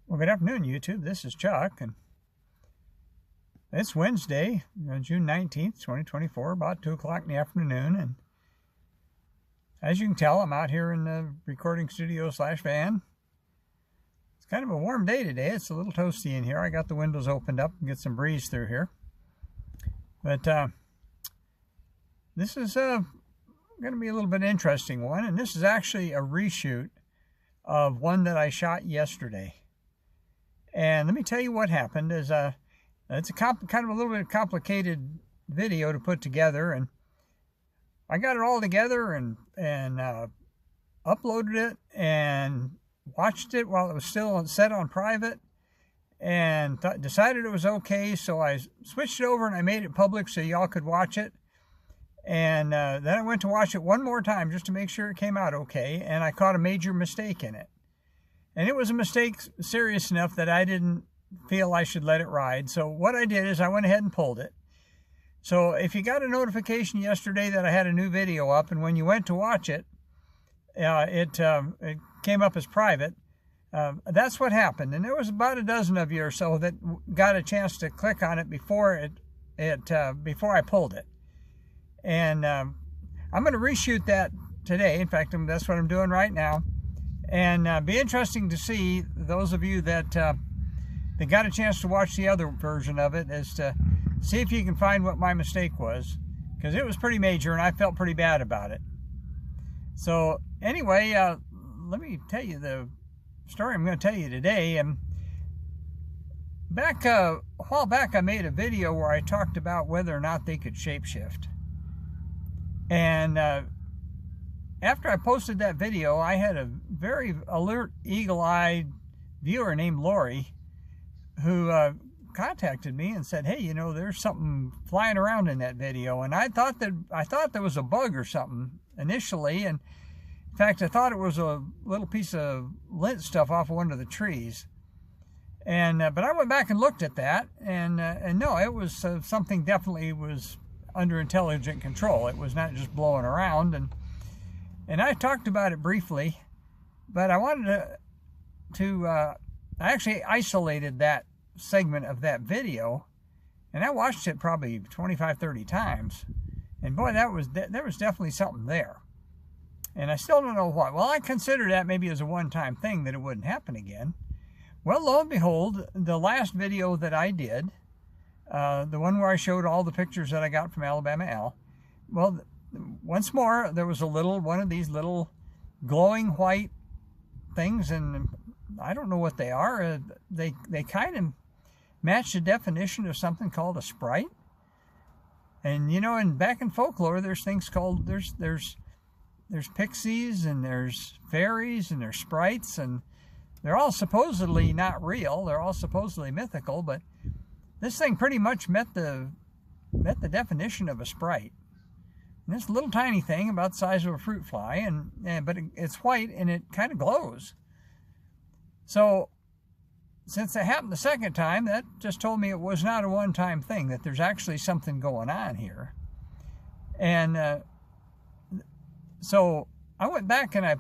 Well, good afternoon, YouTube. This is Chuck, and it's Wednesday, June 19th, 2024, about 2 o'clock in the afternoon. And as you can tell, I'm out here in the recording studio / van. It's kind of a warm day today. It's a little toasty in here. I got the windows opened up and get some breeze through here. But this is going to be a little bit interesting one, and this is actually a reshoot of one that I shot yesterday. And let me tell you what happened. Is it's a kind of a little bit complicated video to put together, and I got it all together and uploaded it and watched it while it was still set on private, and decided it was okay. So I switched it over and I made it public so y'all could watch it. And then I went to watch it one more time just to make sure it came out okay, and I caught a major mistake in it. And it was a mistake serious enough that I didn't feel I should let it ride. So what I did is I went ahead and pulled it. So if you got a notification yesterday that I had a new video up, and when you went to watch it, it came up as private, that's what happened. And there was about a dozen of you or so that got a chance to click on it before before I pulled it. And I'm going to reshoot that today. In fact, that's what I'm doing right now. And be interesting to see those of you that got a chance to watch the other version of it, is to see if you can find what my mistake was, because it was pretty major and I felt pretty bad about it. So anyway, let me tell you the story I'm going to tell you today. And a while back, I made a video where I talked about whether or not they could shapeshift. And after I posted that video, I had a very alert, eagle-eyed viewer named Lori who contacted me and said, "Hey, you know, there's something flying around in that video." And I thought there was a bug or something initially, and in fact, I thought it was a little piece of lint stuff off of one of the trees. And but I went back and looked at that, and no, it was something definitely was under intelligent control. It was not just blowing around. And I talked about it briefly, but I wanted to I actually isolated that segment of that video, and I watched it probably 25-30 times, and boy, there was definitely something there. And I still don't know what. Well, I considered that maybe as a one-time thing, that it wouldn't happen again. Well, lo and behold, the last video that I did, the one where I showed all the pictures that I got from Alabama Al, well, once more, there was one of these little glowing white things, and I don't know what they are. They kind of match the definition of something called a sprite. And you know, back in folklore, there's things called there's pixies, and there's fairies, and there's sprites, and they're all supposedly not real. They're all supposedly mythical, but this thing pretty much met the definition of a sprite. And this little tiny thing about the size of a fruit fly, but it's white and it kind of glows. So since it happened the second time, that just told me it was not a one-time thing, that there's actually something going on here. And so I went back and I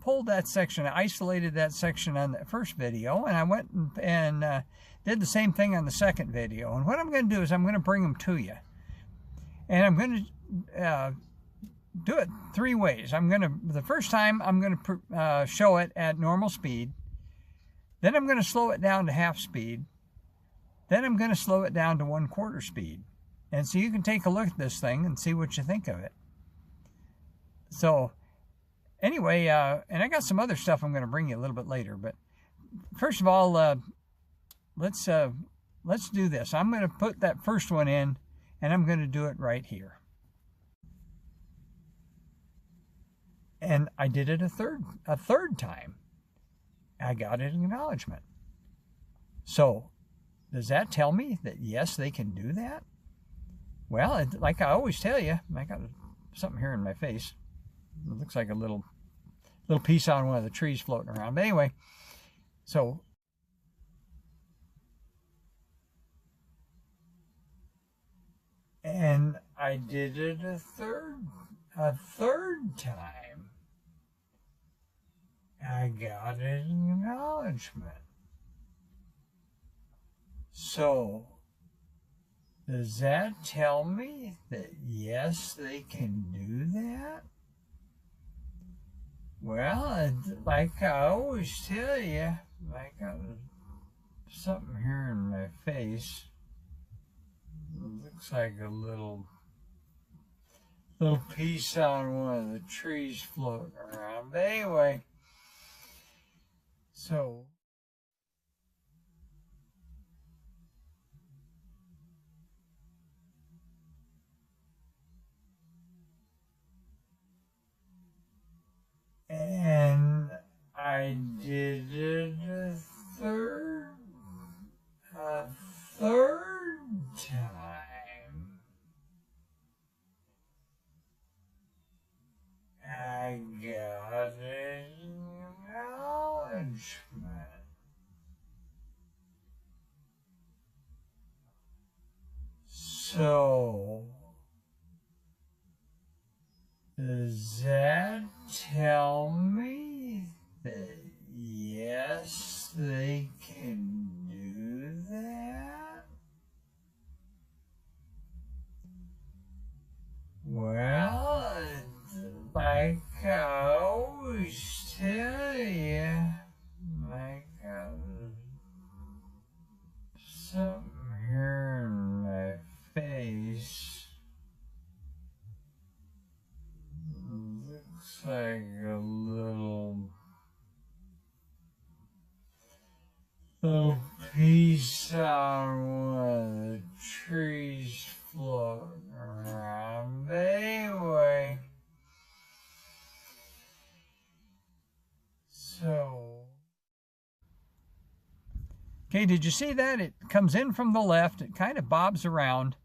pulled that section, I isolated that section on the first video, and I went and did the same thing on the second video. And what I'm going to do is I'm going to bring them to you. And I'm going to do it three ways. The first time I'm going to show it at normal speed. Then I'm going to slow it down to half speed. Then I'm going to slow it down to 1/4 speed. And so you can take a look at this thing and see what you think of it. So anyway, and I got some other stuff I'm going to bring you a little bit later. But first of all, let's do this. I'm going to put that first one in, and I'm going to do it right here. And I did it a third time. I got an acknowledgement. So does that tell me that yes, they can do that? Well, like I always tell you, I got something here in my face. It looks like a little piece on one of the trees floating around. But anyway, so and I did it a third time. I got an acknowledgement. So, does that tell me that yes, they can do that? Well, like I always tell you, I got something here in my face. It looks like a little piece on one of the trees floating around. But anyway, so and I did it a third time. I got an acknowledgement. So, does that tell me that yes, they can do that? Well, like I always tell you, like something here in my face. Looks like a little piece on one of the trees floating around. But anyway, so okay, did you see that? It comes in from the left. It kind of bobs around,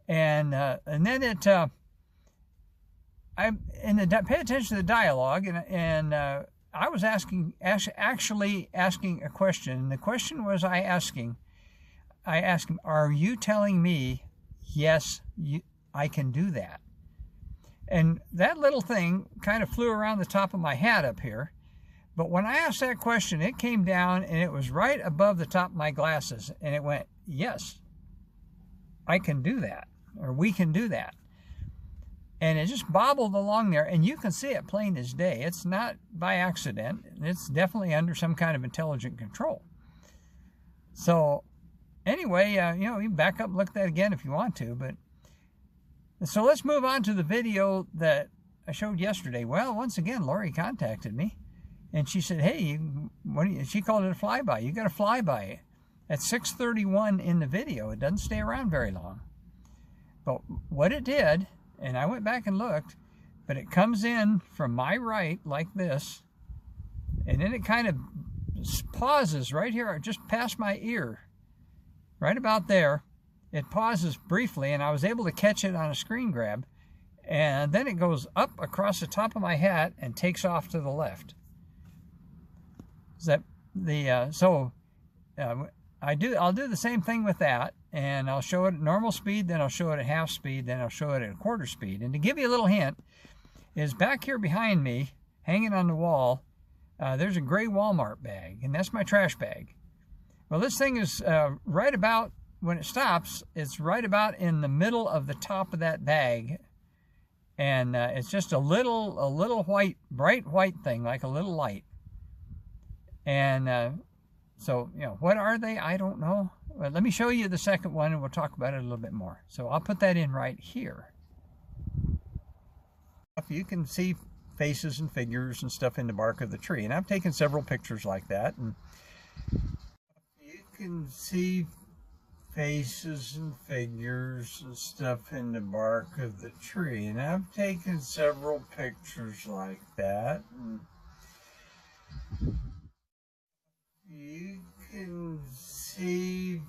and then it. Pay attention to the dialogue, and I was actually asking a question. The question was I asked him, are you telling me, yes, I can do that? And that little thing kind of flew around the top of my hat up here. But when I asked that question, it came down and it was right above the top of my glasses. And it went, yes, I can do that, or we can do that. And it just bobbled along there, and you can see it plain as day. It's not by accident. It's definitely under some kind of intelligent control. So anyway, you can back up and look at that again if you want to. But so let's move on to the video that I showed yesterday. Well, once again, Lori contacted me, and she said, hey, she called it a flyby. You got a flyby at 6:31 in the video. It doesn't stay around very long. But what it did, and I went back and looked, but it comes in from my right like this, and then it kind of pauses right here, just past my ear, right about there. It pauses briefly, and I was able to catch it on a screen grab, and then it goes up across the top of my hat and takes off to the left. Is that the I'll do the same thing with that, and I'll show it at normal speed, then I'll show it at half speed, then I'll show it at a quarter speed. And to give you a little hint, is back here behind me, hanging on the wall, there's a gray Walmart bag, and that's my trash bag. Well, this thing is right about, when it stops, it's right about in the middle of the top of that bag, and it's just a little white, bright white thing, like a little light. And so, what are they? I don't know. Well, let me show you the second one, and we'll talk about it a little bit more. So I'll put that in right here. You can see faces and figures and stuff in the bark of the tree, and I've taken several pictures like that. And you can see faces and figures and stuff in the bark of the tree, and I've taken several pictures like that. And you can see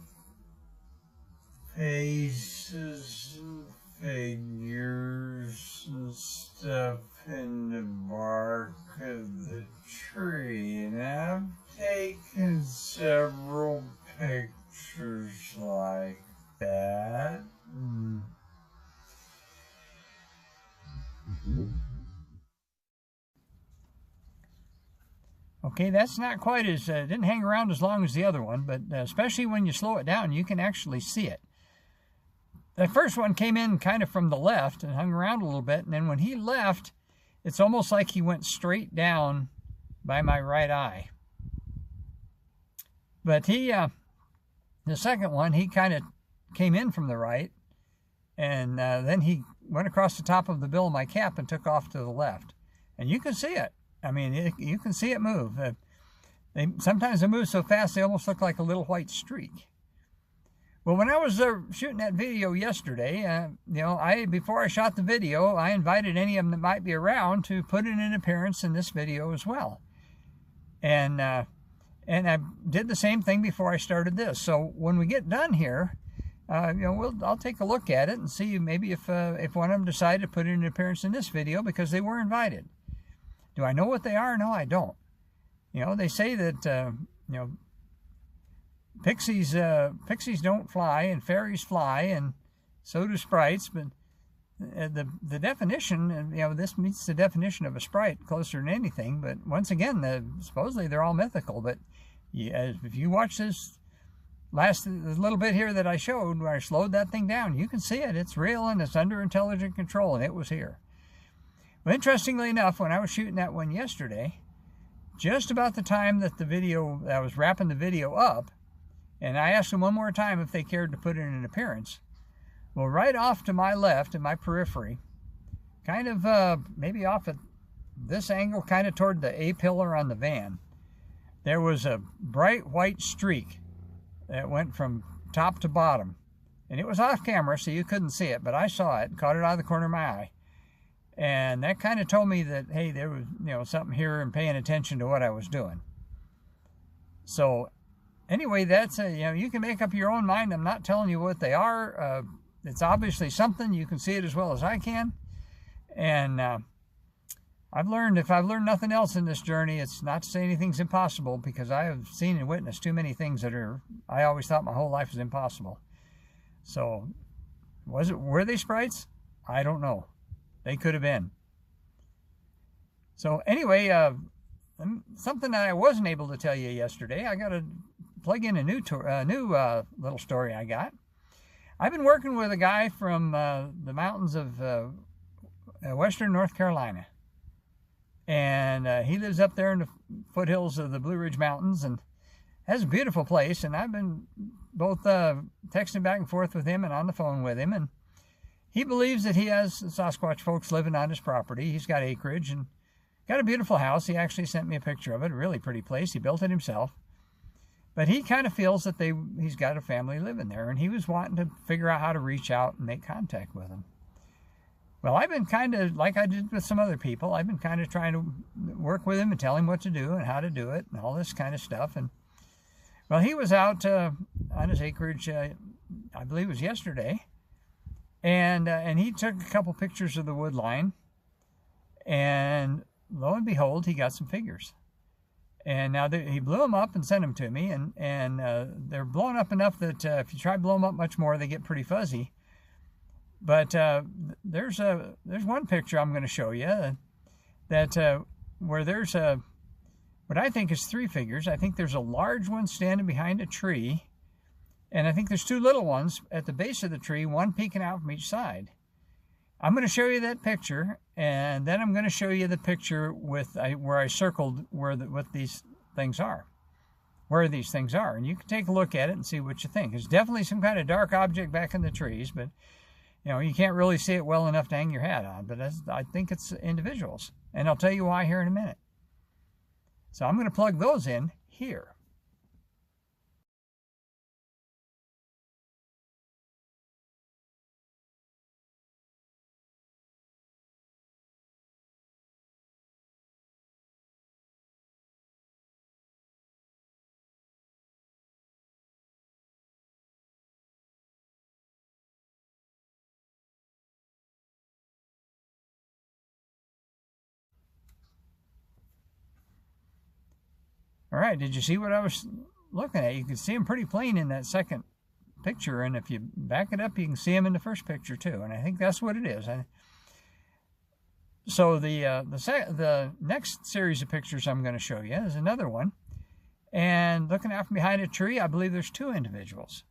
faces and figures and stuff in the bark of the tree, and I've taken several pictures like that. Okay. Okay, that's not quite as, didn't hang around as long as the other one, but especially when you slow it down, you can actually see it. The first one came in kind of from the left and hung around a little bit, and then when he left, it's almost like he went straight down by my right eye. But he, the second one, he kind of came in from the right, and then he went across the top of the bill of my cap and took off to the left. And you can see it. I mean, you can see it move. Sometimes they move so fast they almost look like a little white streak. Well, when I was shooting that video yesterday, you know, before I shot the video, I invited any of them that might be around to put in an appearance in this video as well. And I did the same thing before I started this. So when we get done here, you know, I'll take a look at it and see maybe if one of them decided to put in an appearance in this video because they were invited. Do I know what they are? No, I don't. You know, they say that, you know, pixies don't fly and fairies fly, and so do sprites, but the definition, you know, this meets the definition of a sprite closer than anything, but once again, supposedly they're all mythical, but if you watch this little bit here that I showed, where I slowed that thing down, you can see it. It's real and it's under intelligent control, and it was here. Well, interestingly enough, when I was shooting that one yesterday, just about the time that I was wrapping the video up, and I asked them one more time if they cared to put in an appearance. Well, right off to my left, in my periphery, kind of maybe off at this angle, kind of toward the A-pillar on the van, there was a bright white streak that went from top to bottom. And it was off camera, so you couldn't see it, but I saw it, caught it out of the corner of my eye. And that kind of told me that, hey, there was, you know, something here and paying attention to what I was doing. So anyway, that's you know, you can make up your own mind. I'm not telling you what they are. It's obviously something. You can see it as well as I can. And I've learned, if I've learned nothing else in this journey, it's not to say anything's impossible, because I have seen and witnessed too many things that I always thought my whole life was impossible. So were they sprites? I don't know. They could have been. So anyway, something that I wasn't able to tell you yesterday, I got to plug in a new little story I got. I've been working with a guy from the mountains of western North Carolina. And he lives up there in the foothills of the Blue Ridge Mountains and has a beautiful place. And I've been both texting back and forth with him and on the phone with him. And he believes that he has Sasquatch folks living on his property. He's got acreage and got a beautiful house. He actually sent me a picture of it. A really pretty place. He built it himself. But he kind of feels that he's got a family living there. And he was wanting to figure out how to reach out and make contact with them. Well, I've been kind of, like I did with some other people, I've been kind of trying to work with him and tell him what to do and how to do it and all this kind of stuff. And well, he was out on his acreage, I believe it was yesterday, and he took a couple pictures of the wood line, and lo and behold, he got some figures. And now he blew them up and sent them to me, and they're blown up enough that if you try to blow them up much more, they get pretty fuzzy. But there's one picture I'm going to show you that where there's what I think is three figures. I think there's a large one standing behind a tree, and I think there's two little ones at the base of the tree, one peeking out from each side. I'm going to show you that picture, and then I'm going to show you the picture with where I circled what these things are, where these things are, and you can take a look at it and see what you think. It's definitely some kind of dark object back in the trees, but you know, you can't really see it well enough to hang your hat on, but I think it's individuals. And I'll tell you why here in a minute. So I'm going to plug those in here. All right, did you see what I was looking at? You can see them pretty plain in that second picture, and if you back it up, you can see them in the first picture too, and I think that's what it is. So the next series of pictures I'm going to show you is another one. And looking out from behind a tree, I believe there's two individuals.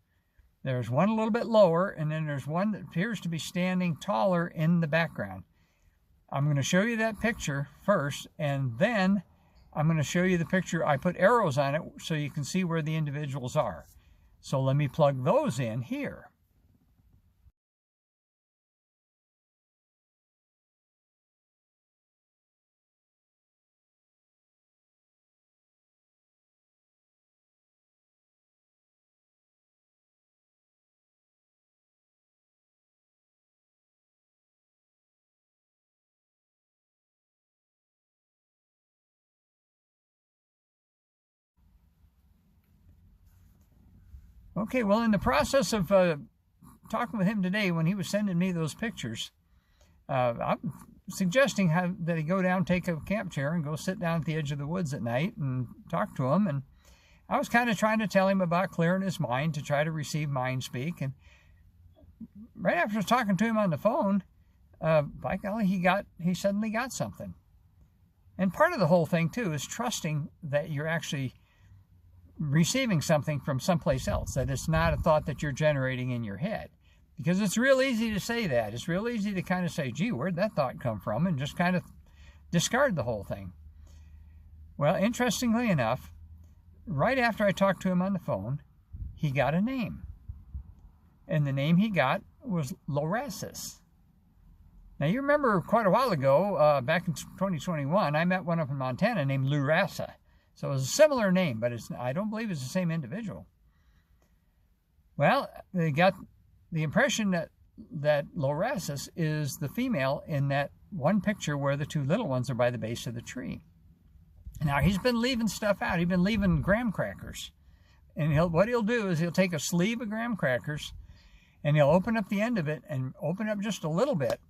There's one a little bit lower, and then there's one that appears to be standing taller in the background. I'm going to show you that picture first, and then I'm going to show you the picture. I put arrows on it so you can see where the individuals are. So let me plug those in here. Okay, well, in the process of talking with him today, when he was sending me those pictures, I'm suggesting that he go down, take a camp chair, and go sit down at the edge of the woods at night and talk to him. And I was kind of trying to tell him about clearing his mind to try to receive mind speak. And right after talking to him on the phone, by golly, he suddenly got something. And part of the whole thing too is trusting that you're actually receiving something from someplace else, that it's not a thought that you're generating in your head. Because it's real easy to say that. It's real easy to kind of say, gee, where'd that thought come from? And just kind of discard the whole thing. Well, interestingly enough, right after I talked to him on the phone, he got a name. And the name he got was Lorasis. Now, you remember quite a while ago, back in 2021, I met one up in Montana named Lurasa. So it was a similar name, but I don't believe it's the same individual. Well, they got the impression that Lorasis is the female in that one picture where the two little ones are by the base of the tree. Now, he's been leaving stuff out. He's been leaving graham crackers. And what he'll do is he'll take a sleeve of graham crackers and he'll open up the end of it and open up just a little bit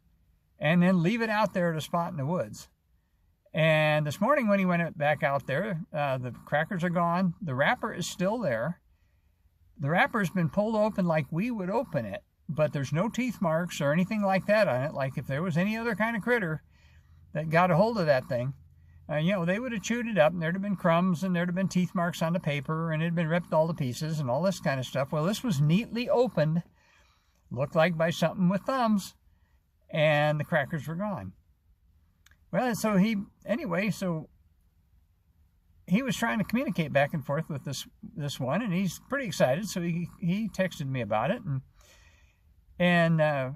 and then leave it out there at a spot in the woods. And this morning when he went back out there, the crackers are gone. The wrapper is still there. The wrapper has been pulled open like we would open it, but there's no teeth marks or anything like that on it. Like if there was any other kind of critter that got a hold of that thing, they would have chewed it up, and there'd have been crumbs, and there'd have been teeth marks on the paper, and it had been ripped all to pieces and all this kind of stuff. Well, this was neatly opened, looked like by something with thumbs, and the crackers were gone. Well, so he was trying to communicate back and forth with this one, and he's pretty excited. So he texted me about it, and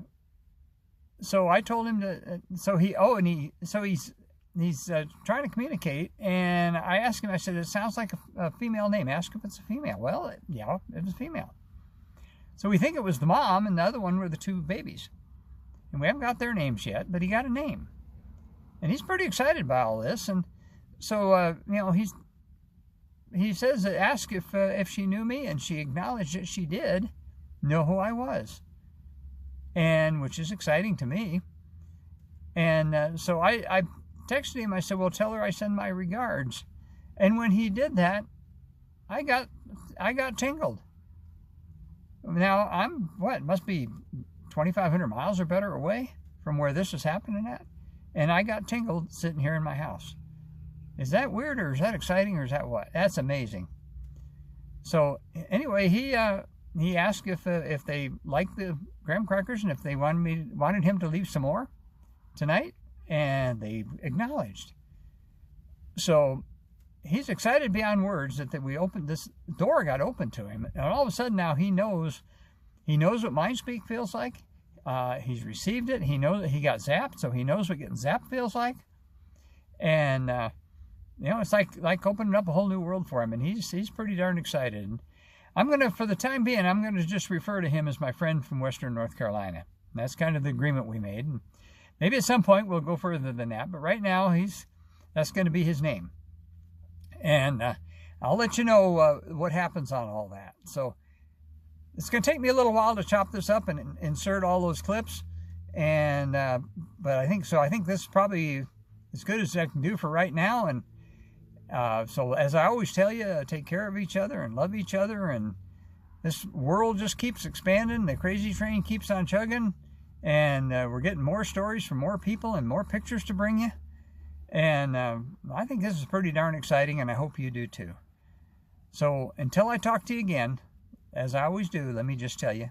so I told him to. He's trying to communicate, and I asked him. I said, "It sounds like a female name. Ask if it's a female." Well, yeah, it was female. So we think it was the mom, and the other one were the two babies, and we haven't got their names yet. But he got a name. And he's pretty excited by all this, and so he says, ask if she knew me, and she acknowledged that she did know who I was, and which is exciting to me. And so I texted him. I said, well, tell her I send my regards. And when he did that, I got tingled. Now I'm must be 2,500 miles or better away from where this is happening at. And I got tingled sitting here in my house. Is that weird, or is that exciting, or is that what? That's amazing. So anyway, he asked if they liked the graham crackers and if they wanted him to leave some more tonight, and they acknowledged. So he's excited beyond words that we opened this door, got open to him, and all of a sudden now he knows what mind speak feels like. He's received it. He knows that he got zapped, so he knows what getting zapped feels like. And it's like opening up a whole new world for him, and he's pretty darn excited. And I'm gonna, for the time being, I'm gonna just refer to him as my friend from Western North Carolina. And that's kind of the agreement we made. And maybe at some point we'll go further than that, but right now that's going to be his name. And I'll let you know what happens on all that. So. It's going to take me a little while to chop this up and insert all those clips, and but I think this is probably as good as I can do for right now. And so, as I always tell you, take care of each other and love each other, and this world just keeps expanding. The crazy train keeps on chugging, And we're getting more stories from more people and more pictures to bring you. And I think this is pretty darn exciting, and I hope you do too. So until I talk to you again, as I always do, let me just tell you,